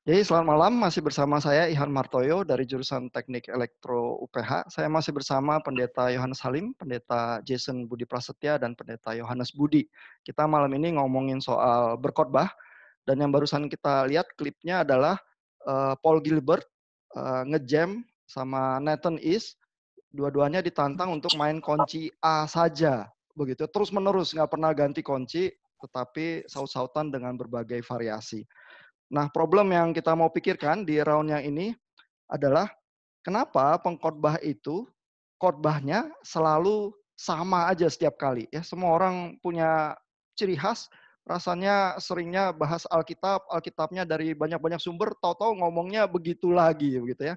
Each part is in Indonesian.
Jadi selamat malam, masih bersama saya Ihan Martoyo dari jurusan Teknik Elektro UPH. Saya masih bersama Pendeta Yohanes Halim, Pendeta Jason Budi Prasetya, dan Pendeta Yohanes Budi. Kita malam ini ngomongin soal berkhotbah, dan yang barusan kita lihat klipnya adalah Paul Gilbert ngejam sama Nathan East. Dua-duanya ditantang untuk main kunci A saja, begitu terus menerus, nggak pernah ganti kunci, tetapi saut-sautan dengan berbagai variasi. Nah, problem yang kita mau pikirkan di round yang ini adalah kenapa pengkhotbah itu khotbahnya selalu sama aja setiap kali ya. Semua orang punya ciri khas, rasanya seringnya bahas Alkitab, Alkitabnya dari banyak-banyak sumber, tahu-tahu ngomongnya begitu lagi begitu ya.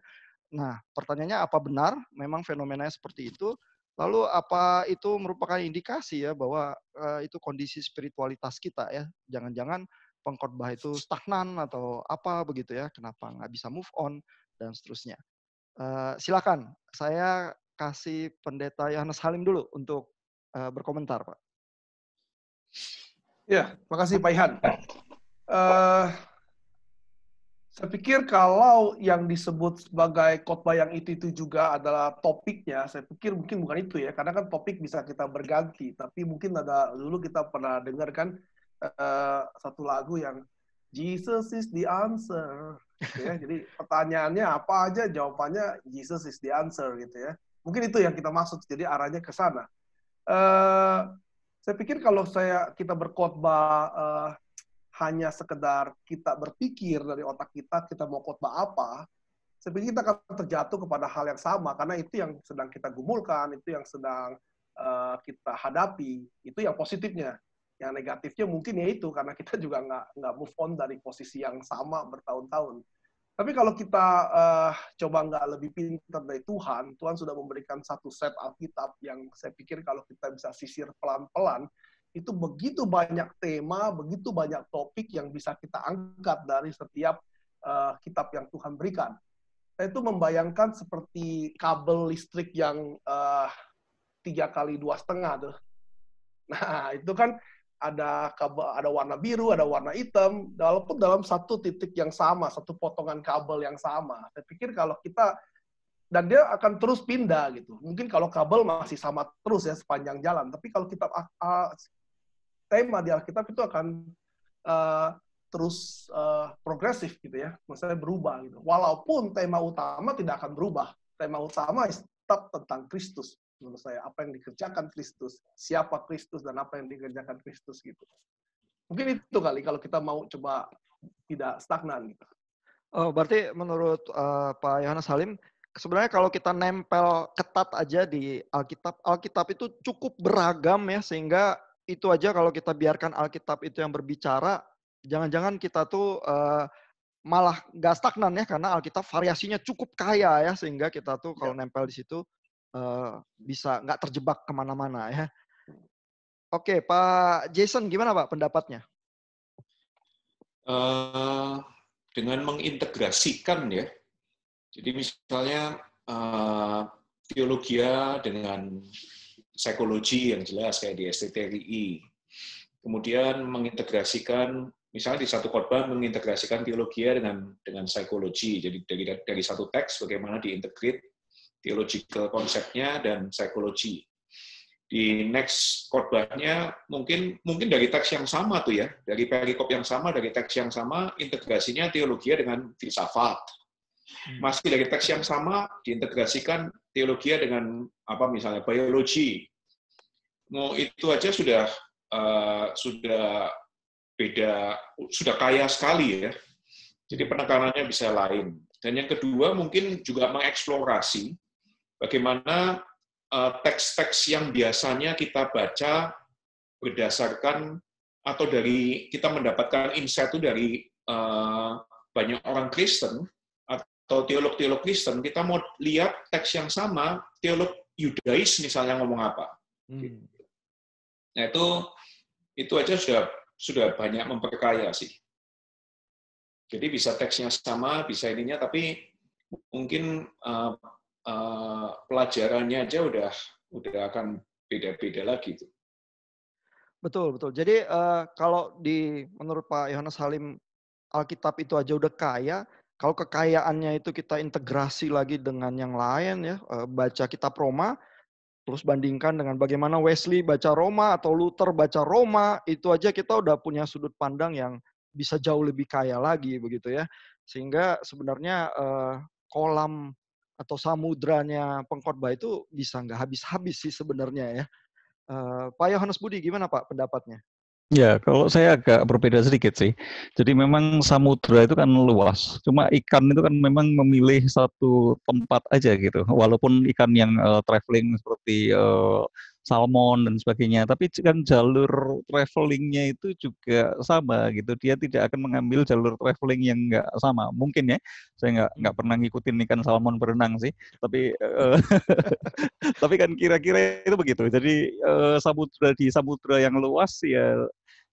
Nah, pertanyaannya apa benar memang fenomenanya seperti itu? Lalu apa itu merupakan indikasi ya bahwa itu kondisi spiritualitas kita ya? Jangan-jangan pengkhotbah itu stagnan atau apa begitu ya? Kenapa nggak bisa move on dan seterusnya? Silakan, saya kasih Pendeta Yohanes Halim dulu untuk berkomentar, Pak. Ya, makasih Pak Ihan. Saya pikir kalau yang disebut sebagai khotbah yang itu juga adalah topiknya, saya pikir mungkin bukan itu ya, karena kan topik bisa kita berganti, tapi mungkin ada dulu kita pernah dengar kan satu lagu yang Jesus is the answer, gitu ya. Jadi pertanyaannya apa aja, jawabannya Jesus is the answer gitu ya. Mungkin itu yang kita maksud, jadi arahnya ke sana. Saya pikir kalau kita berkhotbah hanya sekedar kita berpikir dari otak kita mau khotbah apa, saya pikir kita akan terjatuh kepada hal yang sama, karena itu yang sedang kita gumulkan, itu yang sedang kita hadapi, itu yang positifnya. Yang negatifnya mungkin ya itu, karena kita juga nggak move on dari posisi yang sama bertahun-tahun. Tapi kalau kita coba nggak lebih pintar dari Tuhan, Tuhan sudah memberikan satu set Alkitab yang saya pikir kalau kita bisa sisir pelan-pelan, itu begitu banyak tema, begitu banyak topik yang bisa kita angkat dari setiap kitab yang Tuhan berikan. Saya itu membayangkan seperti kabel listrik yang 3 kali 2,5 tuh. Nah, itu kan ada kabel, ada warna biru, ada warna hitam, walaupun dalam satu titik yang sama, satu potongan kabel yang sama. Saya pikir kalau kita, dan dia akan terus pindah gitu. Mungkin kalau kabel masih sama terus ya sepanjang jalan, tapi kalau kita tema di Alkitab itu akan terus progresif gitu ya, maksudnya berubah gitu. Walaupun tema utama tidak akan berubah, tema utama tetap tentang Kristus. Menurut saya, apa yang dikerjakan Kristus, siapa Kristus, dan apa yang dikerjakan Kristus gitu. Mungkin itu kali kalau kita mau coba tidak stagnan gitu. Oh, berarti menurut Pak Yohanes Halim, sebenarnya kalau kita nempel ketat aja di Alkitab, Alkitab itu cukup beragam ya, sehingga itu aja kalau kita biarkan Alkitab itu yang berbicara, jangan-jangan kita tuh malah nggak stagnan ya, karena Alkitab variasinya cukup kaya ya, sehingga kita tuh kalau nempel di situ bisa nggak terjebak kemana-mana ya. Oke, Pak Jason, gimana Pak pendapatnya? Dengan mengintegrasikan ya. Jadi misalnya teologia dengan psikologi yang jelas kayak di STTRI. Kemudian mengintegrasikan, misalnya di satu khotbah mengintegrasikan teologia dengan psikologi. Jadi dari satu teks bagaimana diintegrate theological konsepnya dan psikologi. Di next khotbahnya mungkin dari teks yang sama tuh ya, dari perikop yang sama, dari teks yang sama, integrasinya teologi dengan filsafat. Masih dari teks yang sama diintegrasikan teologi dengan apa misalnya biologi. Mau itu aja sudah beda, sudah kaya sekali ya. Jadi penekanannya bisa lain. Dan yang kedua mungkin juga mengeksplorasi bagaimana teks-teks yang biasanya kita baca berdasarkan atau dari kita mendapatkan insight itu dari banyak orang Kristen atau teolog-teolog Kristen, kita mau lihat teks yang sama, teolog Yudais misalnya ngomong apa. Nah itu aja sudah banyak memperkaya sih. Jadi bisa teksnya sama, bisa ininya, tapi mungkin pelajarannya aja udah akan beda-beda lagi tuh. Betul, betul. Jadi kalau menurut Pak Yohanes Halim Alkitab itu aja udah kaya, kalau kekayaannya itu kita integrasi lagi dengan yang lain ya, baca kitab Roma, terus bandingkan dengan bagaimana Wesley baca Roma atau Luther baca Roma, itu aja kita udah punya sudut pandang yang bisa jauh lebih kaya lagi begitu ya. Sehingga sebenarnya kolam atau samudranya pengkhotbah itu bisa nggak habis-habis sih sebenarnya ya. Pak Yohanes Budi gimana Pak pendapatnya? Ya, kalau saya agak berbeda sedikit sih. Jadi memang samudra itu kan luas. Cuma ikan itu kan memang memilih satu tempat aja gitu. Walaupun ikan yang traveling seperti salmon dan sebagainya, tapi kan jalur travelingnya itu juga sama gitu. Dia tidak akan mengambil jalur traveling yang nggak sama. Mungkin ya, saya nggak pernah ngikutin ikan salmon berenang sih. Tapi tapi kan kira-kira itu begitu. Jadi di samudra yang luas ya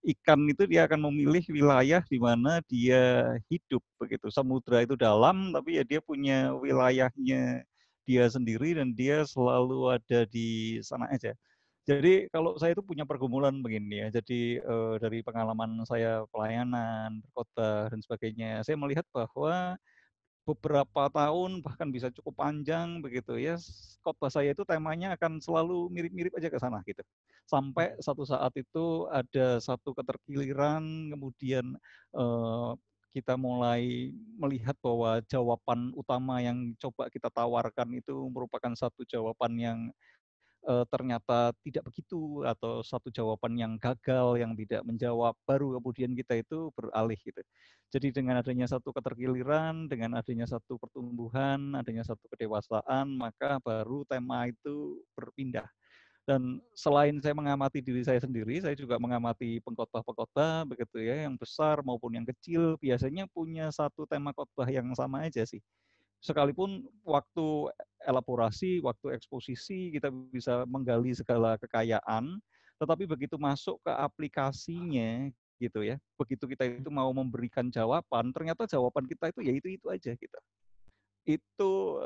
ikan itu dia akan memilih wilayah di mana dia hidup begitu. Samudra itu dalam, tapi ya dia punya wilayahnya dia sendiri dan dia selalu ada di sana aja. Jadi kalau saya itu punya pergumulan begini ya. Jadi dari pengalaman saya pelayanan, berkhotbah dan sebagainya, saya melihat bahwa beberapa tahun bahkan bisa cukup panjang begitu ya, khotbah saya itu temanya akan selalu mirip-mirip aja ke sana gitu. Sampai satu saat itu ada satu ketergiliran, kemudian kita mulai melihat bahwa jawaban utama yang coba kita tawarkan itu merupakan satu jawaban yang ternyata tidak begitu, atau satu jawaban yang gagal, yang tidak menjawab, baru kemudian kita itu beralih gitu. Jadi dengan adanya satu ketergiliran, dengan adanya satu pertumbuhan, adanya satu kedewasaan, maka baru tema itu berpindah. Dan selain saya mengamati diri saya sendiri, saya juga mengamati pengkhotbah-pengkhotbah begitu ya, yang besar maupun yang kecil, biasanya punya satu tema khotbah yang sama aja sih. Sekalipun waktu elaborasi, waktu eksposisi, kita bisa menggali segala kekayaan, tetapi begitu masuk ke aplikasinya gitu ya, begitu kita itu mau memberikan jawaban, ternyata jawaban kita itu ya itu aja gitu. Itu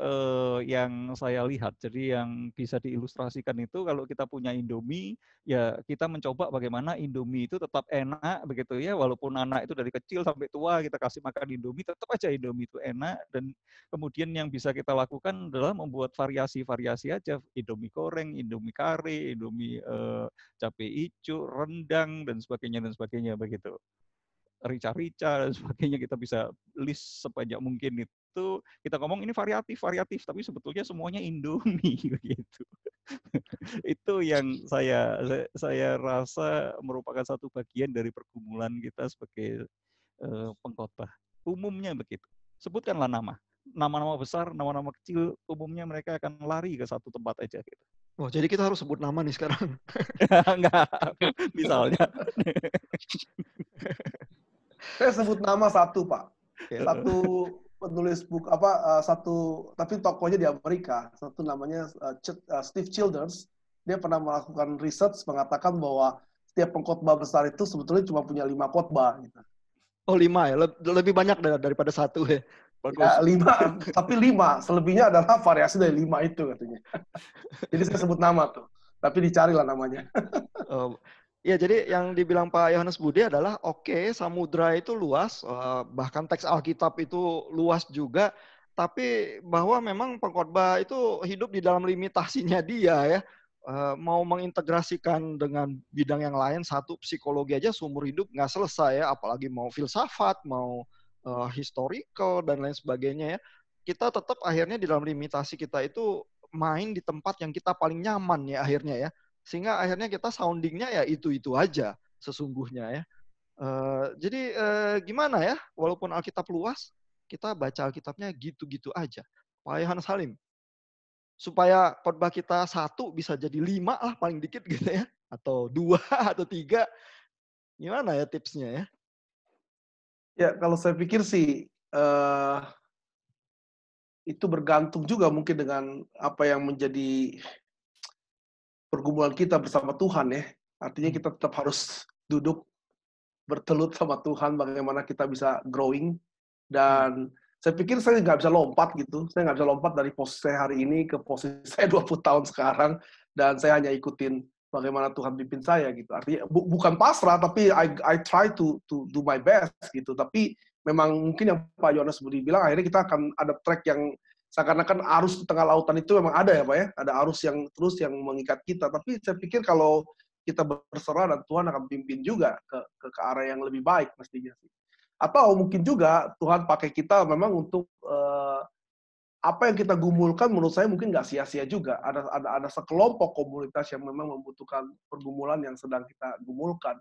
yang saya lihat. Jadi yang bisa diilustrasikan itu kalau kita punya Indomie, ya kita mencoba bagaimana Indomie itu tetap enak begitu ya, walaupun anak itu dari kecil sampai tua kita kasih makan Indomie, tetap aja Indomie itu enak. Dan kemudian yang bisa kita lakukan adalah membuat variasi-variasi aja, Indomie goreng, Indomie kare, Indomie cabai hijau, rendang dan sebagainya begitu. Rica-rica dan sebagainya, kita bisa list sebanyak mungkin itu. Kita ngomong ini variatif, tapi sebetulnya semuanya Indomie begitu. Itu yang saya rasa merupakan satu bagian dari pergumulan kita sebagai pengkhotbah. Umumnya begitu. Sebutkanlah nama. Nama-nama besar, nama-nama kecil, umumnya mereka akan lari ke satu tempat aja gitu. Oh, jadi kita harus sebut nama nih sekarang. Enggak, misalnya. Saya sebut nama satu, Pak. Satu penulis buku tapi tokohnya di Amerika. Satu namanya Steve Childers. Dia pernah melakukan research mengatakan bahwa setiap pengkhotbah besar itu sebetulnya cuma punya 5 khotbah. Gitu. Oh 5 ya, lebih banyak daripada 1 ya. Bagus. Ya, 5, tapi 5. Selebihnya adalah variasi dari 5 itu katanya. Jadi saya sebut nama tuh. Tapi dicarilah namanya. Ya, jadi yang dibilang Pak Yohanes Budi adalah oke, samudra itu luas, bahkan teks Alkitab itu luas juga, tapi bahwa memang pengkhotbah itu hidup di dalam limitasinya dia ya. Mau mengintegrasikan dengan bidang yang lain, satu psikologi aja seumur hidup nggak selesai ya, apalagi mau filsafat, mau historical dan lain sebagainya ya. Kita tetap akhirnya di dalam limitasi kita itu main di tempat yang kita paling nyaman ya akhirnya ya. Sehingga akhirnya kita soundingnya ya itu-itu aja sesungguhnya ya. Jadi gimana ya, walaupun Alkitab luas, kita baca Alkitabnya gitu-gitu aja. Pak Yohanes Halim, supaya khotbah kita 1 bisa jadi 5 lah paling dikit gitu ya, atau 2 atau 3. Gimana ya tipsnya ya? Ya, kalau saya pikir sih itu bergantung juga mungkin dengan apa yang menjadi pergumulan kita bersama Tuhan ya. Artinya kita tetap harus duduk bertelut sama Tuhan, bagaimana kita bisa growing. Dan saya pikir saya nggak bisa lompat gitu. Saya nggak bisa lompat dari posisi saya hari ini ke posisi saya 20 tahun sekarang. Dan saya hanya ikutin bagaimana Tuhan pimpin saya gitu. Artinya bukan pasrah, tapi I try to do my best gitu. Tapi memang mungkin yang Pak Yohanes Budi bilang, akhirnya kita akan ada track yang seakan-akan arus di tengah lautan itu memang ada ya Pak ya. Ada arus yang terus yang mengikat kita. Tapi saya pikir kalau kita berserah dan Tuhan akan pimpin juga ke arah yang lebih baik mestinya sih. Atau mungkin juga Tuhan pakai kita memang untuk apa yang kita gumulkan menurut saya mungkin nggak sia-sia juga. Ada sekelompok komunitas yang memang membutuhkan pergumulan yang sedang kita gumulkan.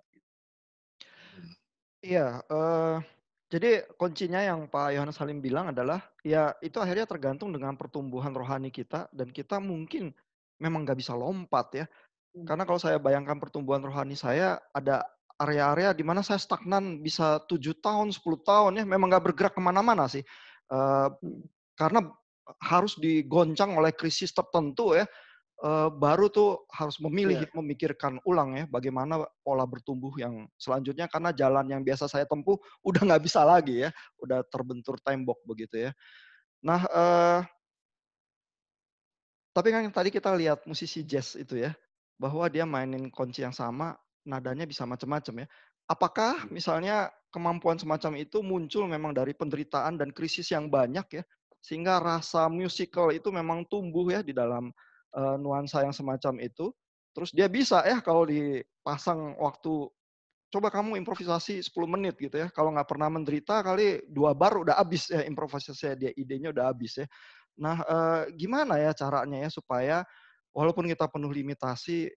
Iya, jadi kuncinya yang Pak Yohanes Halim bilang adalah, ya itu akhirnya tergantung dengan pertumbuhan rohani kita, dan kita mungkin memang nggak bisa lompat ya. Karena kalau saya bayangkan pertumbuhan rohani saya, ada area-area di mana saya stagnan bisa 7 tahun, 10 tahun ya, memang nggak bergerak kemana-mana sih. Karena harus digoncang oleh krisis tertentu ya, baru tuh harus memilih, memikirkan ulang ya, bagaimana pola bertumbuh yang selanjutnya, karena jalan yang biasa saya tempuh udah nggak bisa lagi ya, udah terbentur tembok begitu ya. Nah, tapi kan yang tadi kita lihat musisi jazz itu ya, bahwa dia mainin kunci yang sama, nadanya bisa macam-macam ya. Apakah misalnya kemampuan semacam itu muncul memang dari penderitaan dan krisis yang banyak ya, sehingga rasa musikal itu memang tumbuh ya di dalam nuansa yang semacam itu. Terus dia bisa ya kalau dipasang waktu, coba kamu improvisasi 10 menit gitu ya. Kalau nggak pernah menderita kali 2 bar udah habis ya improvisasinya dia, idenya udah habis ya. Nah, gimana ya caranya ya supaya walaupun kita penuh limitasi,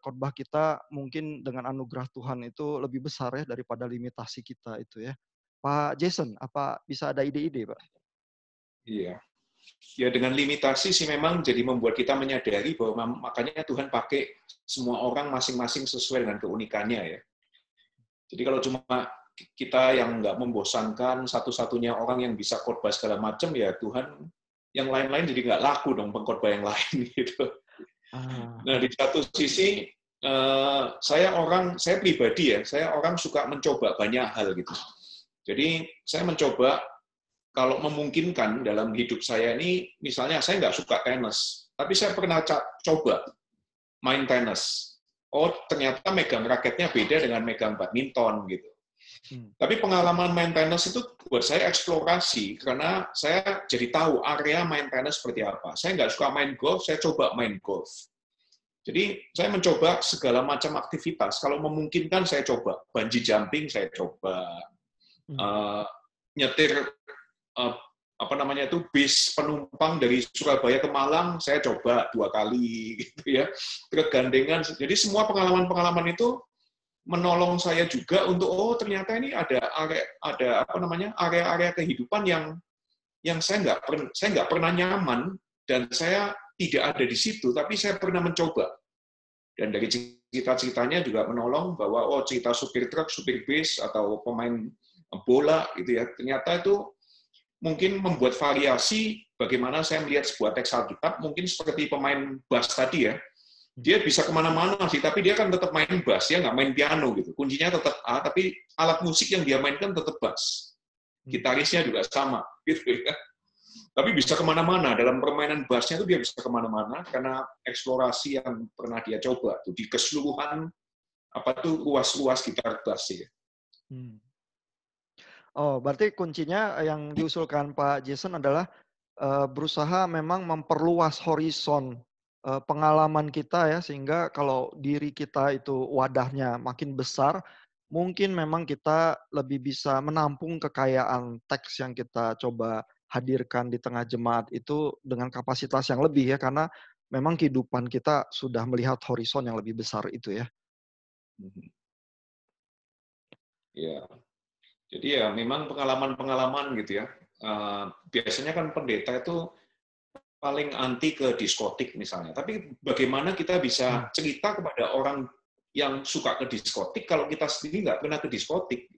khotbah kita mungkin dengan anugerah Tuhan itu lebih besar ya daripada limitasi kita itu ya. Pak Jason, apa bisa ada ide-ide, Pak? Iya. Ya dengan limitasi sih memang jadi membuat kita menyadari bahwa makanya Tuhan pakai semua orang masing-masing sesuai dengan keunikannya ya. Jadi kalau cuma kita yang nggak membosankan, satu-satunya orang yang bisa khotbah segala macam, ya Tuhan yang lain-lain jadi nggak laku dong pengkhotbah yang lain gitu. Nah di satu sisi saya pribadi ya, saya orang suka mencoba banyak hal gitu. Jadi saya mencoba kalau memungkinkan dalam hidup saya ini, misalnya saya nggak suka tenis, tapi saya pernah coba main tenis. Oh, ternyata megang raketnya beda dengan megang badminton gitu. Tapi pengalaman main tenis itu buat saya eksplorasi, karena saya jadi tahu area main tenis seperti apa. Saya nggak suka main golf, saya coba main golf. Jadi saya mencoba segala macam aktivitas. Kalau memungkinkan saya coba. Bungee jumping saya coba. Nyetir bis penumpang dari Surabaya ke Malang saya coba 2 kali gitu ya. Truk gandengan. Jadi semua pengalaman-pengalaman itu menolong saya juga untuk ternyata ini ada area-area kehidupan yang saya nggak pernah nyaman dan saya tidak ada di situ, tapi saya pernah mencoba. Dan dari cerita-ceritanya juga menolong bahwa cerita supir truk, supir bis atau pemain bola gitu ya, ternyata itu mungkin membuat variasi bagaimana saya melihat sebuah teks Alkitab, mungkin seperti pemain bass tadi ya. Dia bisa kemana-mana sih, tapi dia kan tetap main bass, ya nggak main piano gitu. Kuncinya tetap A, tapi alat musik yang dia mainkan tetap bass. Gitarisnya juga sama, gitu ya. Tapi bisa kemana-mana, dalam permainan bassnya itu dia bisa kemana-mana, karena eksplorasi yang pernah dia coba, tuh di keseluruhan ruas-ruas gitar bass ya. Oh, berarti kuncinya yang diusulkan Pak Jason adalah berusaha memang memperluas horizon pengalaman kita ya, sehingga kalau diri kita itu wadahnya makin besar, mungkin memang kita lebih bisa menampung kekayaan teks yang kita coba hadirkan di tengah jemaat itu dengan kapasitas yang lebih ya, karena memang kehidupan kita sudah melihat horizon yang lebih besar itu ya. Ya. Jadi ya memang pengalaman-pengalaman gitu ya. Biasanya kan pendeta itu paling anti ke diskotik misalnya. Tapi bagaimana kita bisa cerita kepada orang yang suka ke diskotik kalau kita sendiri nggak pernah ke diskotik.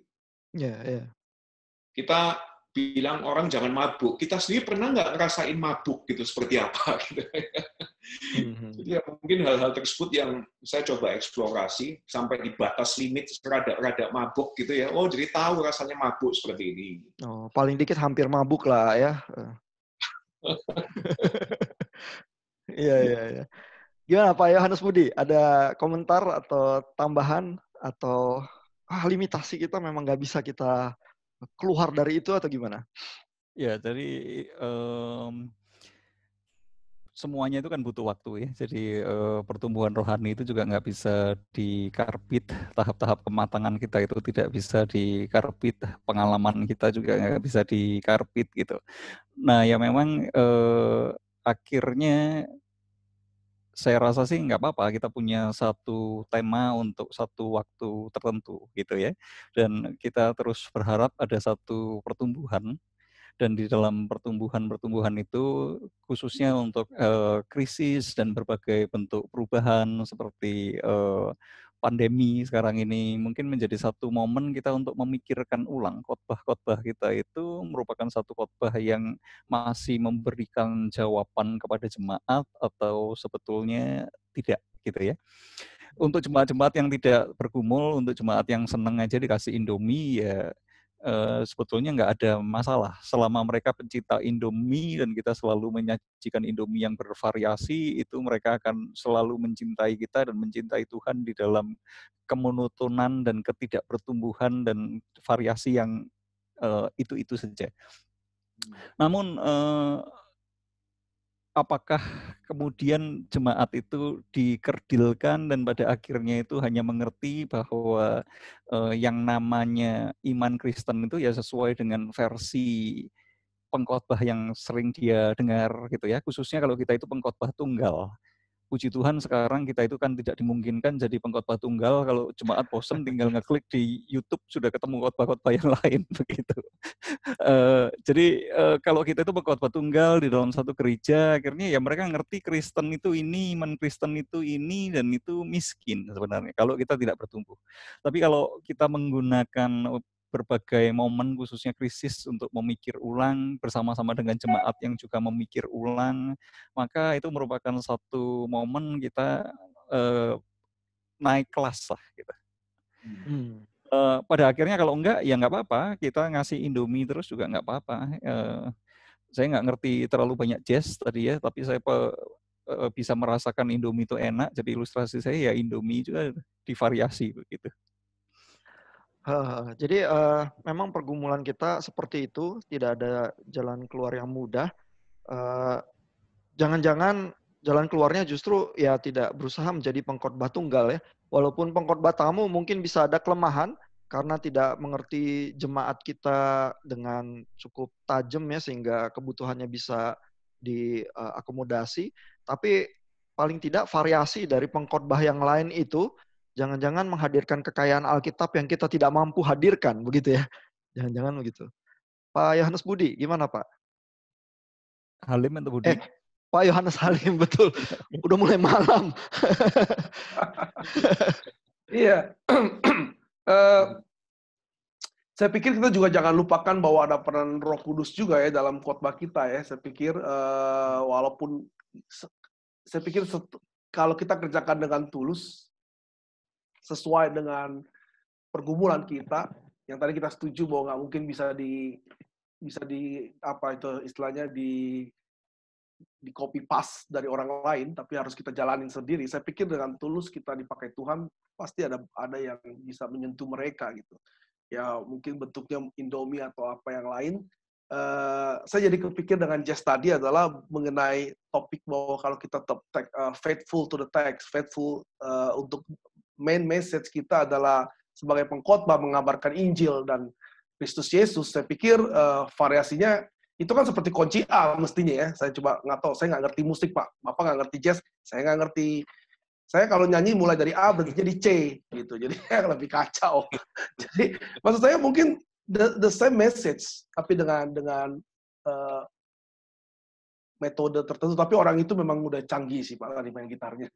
Kita bilang orang jangan mabuk, kita sendiri pernah nggak ngerasain mabuk gitu seperti apa gitu. Jadi ya, mungkin hal-hal tersebut yang saya coba eksplorasi sampai di batas limit rada mabuk gitu ya. Oh, jadi tahu rasanya mabuk seperti ini. Oh, paling dikit hampir mabuk lah ya. Iya. Gimana Pak Yohanes Budi? Ada komentar atau tambahan atau limitasi kita memang nggak bisa kita keluar dari itu atau gimana? Ya, jadi semuanya itu kan butuh waktu ya. Jadi pertumbuhan rohani itu juga nggak bisa dikarbit. Tahap-tahap kematangan kita itu tidak bisa dikarbit. Pengalaman kita juga nggak bisa dikarbit gitu. Nah ya memang akhirnya saya rasa sih nggak apa-apa kita punya satu tema untuk satu waktu tertentu gitu ya. Dan kita terus berharap ada satu pertumbuhan. Dan di dalam pertumbuhan itu khususnya untuk krisis dan berbagai bentuk perubahan seperti pandemi sekarang ini mungkin menjadi satu momen kita untuk memikirkan ulang khotbah-khotbah kita itu merupakan satu khotbah yang masih memberikan jawaban kepada jemaat atau sebetulnya tidak gitu ya. Untuk jemaat-jemaat yang tidak bergumul, untuk jemaat yang senang aja dikasih Indomie ya sebetulnya nggak ada masalah selama mereka pencinta Indomie dan kita selalu menyajikan Indomie yang bervariasi, itu mereka akan selalu mencintai kita dan mencintai Tuhan di dalam kemonotonan dan ketidakpertumbuhan dan variasi yang itu saja. Namun apakah kemudian jemaat itu dikerdilkan dan pada akhirnya itu hanya mengerti bahwa yang namanya iman Kristen itu ya sesuai dengan versi pengkhotbah yang sering dia dengar gitu ya, khususnya kalau kita itu pengkhotbah tunggal. Puji Tuhan sekarang kita itu kan tidak dimungkinkan jadi pengkhotbah tunggal, kalau jemaat bosen tinggal ngeklik di YouTube sudah ketemu khotbah-khotbah yang lain begitu. Jadi kalau kita itu berkhotbah tunggal di dalam satu gereja, akhirnya ya mereka ngerti Kristen itu ini, iman Kristen itu ini, dan itu miskin sebenarnya kalau kita tidak bertumbuh. Tapi kalau kita menggunakan berbagai momen khususnya krisis untuk memikir ulang bersama-sama dengan jemaat yang juga memikir ulang, maka itu merupakan satu momen kita naik kelas lah gitu. Pada akhirnya kalau enggak ya nggak apa-apa, kita ngasih Indomie terus juga nggak apa-apa. Saya nggak ngerti terlalu banyak jazz tadi ya, tapi saya bisa merasakan Indomie itu enak, jadi ilustrasi saya ya Indomie juga divariasi begitu. Jadi memang pergumulan kita seperti itu, tidak ada jalan keluar yang mudah. Jangan-jangan jalan keluarnya justru ya tidak berusaha menjadi pengkhotbah tunggal ya. Walaupun pengkhotbah tamu mungkin bisa ada kelemahan karena tidak mengerti jemaat kita dengan cukup tajam ya sehingga kebutuhannya bisa diakomodasi. Tapi paling tidak variasi dari pengkhotbah yang lain itu jangan-jangan menghadirkan kekayaan Alkitab yang kita tidak mampu hadirkan, begitu ya. Jangan-jangan begitu. Pak Yohanes Budi, gimana Pak? Halim atau Budi? Pak Yohanes Halim, betul. Udah mulai malam. Iya. Saya pikir kita juga jangan lupakan bahwa ada peran Roh Kudus juga ya dalam khotbah kita ya. Saya pikir walaupun kalau kita kerjakan dengan tulus, sesuai dengan pergumulan kita, yang tadi kita setuju bahwa nggak mungkin bisa di apa itu istilahnya di copy paste dari orang lain, tapi harus kita jalanin sendiri. Saya pikir dengan tulus kita dipakai Tuhan, pasti ada yang bisa menyentuh mereka gitu. Ya mungkin bentuknya Indomie atau apa yang lain. Saya jadi kepikir dengan Jess tadi adalah mengenai topik bahwa kalau kita tetap faithful to the text, faithful untuk main message kita adalah sebagai pengkhotbah mengabarkan Injil dan Kristus Yesus. Saya pikir variasinya itu kan seperti kunci A mestinya ya. Saya coba nggak tahu, saya nggak ngerti musik Pak. Bapak nggak ngerti jazz, saya nggak ngerti. Saya kalau nyanyi mulai dari A berhentinya di C gitu. Jadi lebih kacau. Jadi maksud saya mungkin the same message tapi dengan metode tertentu. Tapi orang itu memang udah canggih sih Pak tadi main gitarnya.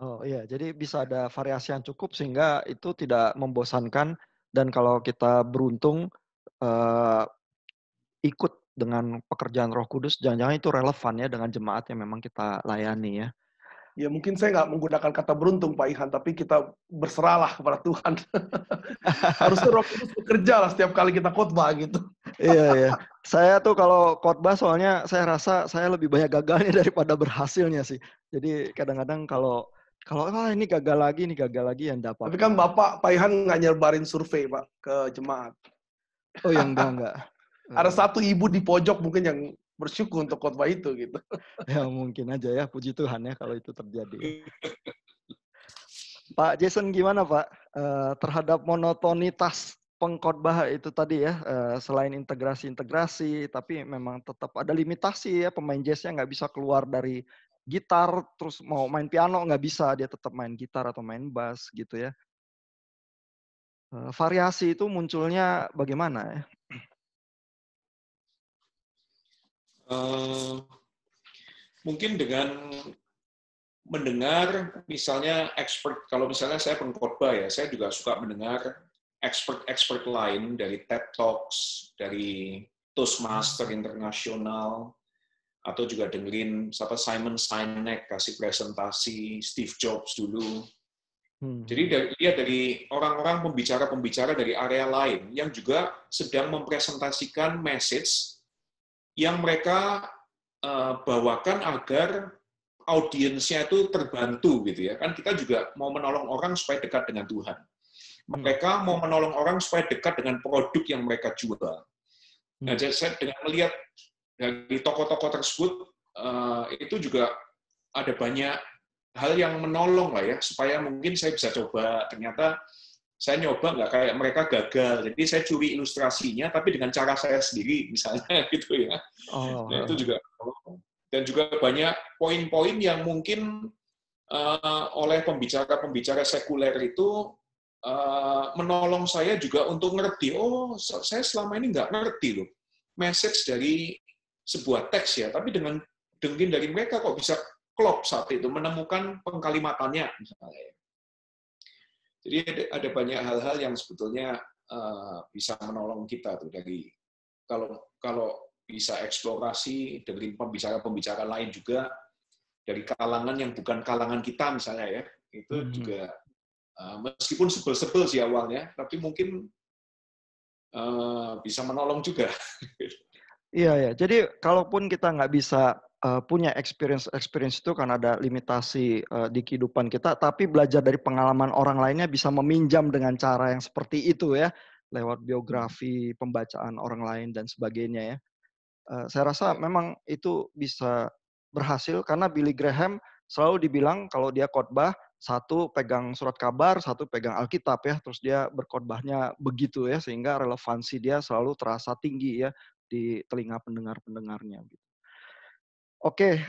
Oh iya, jadi bisa ada variasi yang cukup sehingga itu tidak membosankan dan kalau kita beruntung eh, ikut dengan pekerjaan Roh Kudus, jangan-jangan itu relevan ya dengan jemaat yang memang kita layani ya. Ya mungkin saya nggak menggunakan kata beruntung Pak Ihan, tapi kita berserahlah kepada Tuhan. Harusnya Roh Kudus bekerja lah setiap kali kita khotbah gitu. Iya ya. Saya tuh kalau khotbah soalnya saya rasa saya lebih banyak gagalnya daripada berhasilnya sih. Jadi kadang-kadang kalau ini gagal lagi ya enggak Tapi kan apa-apa. Pak Ihan nggak nyebarin survei Pak ke jemaat. Oh ya enggak. Ada satu ibu di pojok mungkin yang bersyukur untuk khotbah itu gitu. Ya mungkin aja ya, puji Tuhan ya kalau itu terjadi. Ya. Pak Jason gimana Pak terhadap monotonitas pengkhotbah itu tadi ya, selain integrasi, tapi memang tetap ada limitasi ya, pemain jazznya nggak bisa keluar dari gitar, terus mau main piano nggak bisa, dia tetap main gitar atau main bass gitu ya. Variasi itu munculnya bagaimana ya? Mungkin dengan mendengar misalnya expert, kalau misalnya saya pengkhotbah ya, saya juga suka mendengar expert lain dari TED Talks, dari Toastmaster Internasional, atau juga dengerin Simon Sinek kasih presentasi, Steve Jobs dulu. Jadi dari orang-orang pembicara-pembicara dari area lain yang juga sedang mempresentasikan message yang mereka bawakan agar audiensnya itu terbantu gitu ya. Kan kita juga mau menolong orang supaya dekat dengan Tuhan. Mereka mau menolong orang supaya dekat dengan produk yang mereka jual. Nah, jadi saya dengan melihat dari tokoh-tokoh tersebut itu juga ada banyak hal yang menolong lah ya, supaya mungkin saya bisa coba. Ternyata saya nyoba nggak kayak mereka gagal, jadi saya curi ilustrasinya tapi dengan cara saya sendiri misalnya gitu ya. Nah, itu juga, dan juga banyak poin-poin yang mungkin oleh pembicara-pembicara sekuler itu menolong saya juga untuk ngerti, oh saya selama ini nggak ngerti loh message dari sebuah teks ya, tapi dengan dengerin dari mereka kok bisa klop saat itu, menemukan pengkalimatannya misalnya. Jadi ada banyak hal-hal yang sebetulnya bisa menolong kita tuh dari kalau bisa eksplorasi dari pembicara-pembicara lain juga dari kalangan yang bukan kalangan kita misalnya ya, itu juga meskipun sebel-sebel sih awalnya, tapi mungkin bisa menolong juga. Iya ya. Jadi kalaupun kita nggak bisa punya experience itu kan ada limitasi di kehidupan kita, tapi belajar dari pengalaman orang lainnya bisa meminjam dengan cara yang seperti itu ya, lewat biografi, pembacaan orang lain dan sebagainya ya. Saya rasa memang itu bisa berhasil karena Billy Graham selalu dibilang kalau dia khotbah, satu pegang surat kabar, satu pegang Alkitab ya, terus dia berkhotbahnya begitu ya, sehingga relevansi dia selalu terasa tinggi ya di telinga pendengar-pendengarnya. Oke,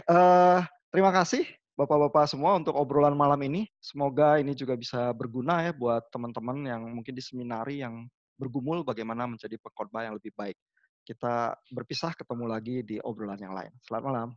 terima kasih Bapak-Bapak semua untuk obrolan malam ini. Semoga ini juga bisa berguna ya buat teman-teman yang mungkin di seminari yang bergumul bagaimana menjadi pengkhotbah yang lebih baik. Kita berpisah, ketemu lagi di obrolan yang lain. Selamat malam.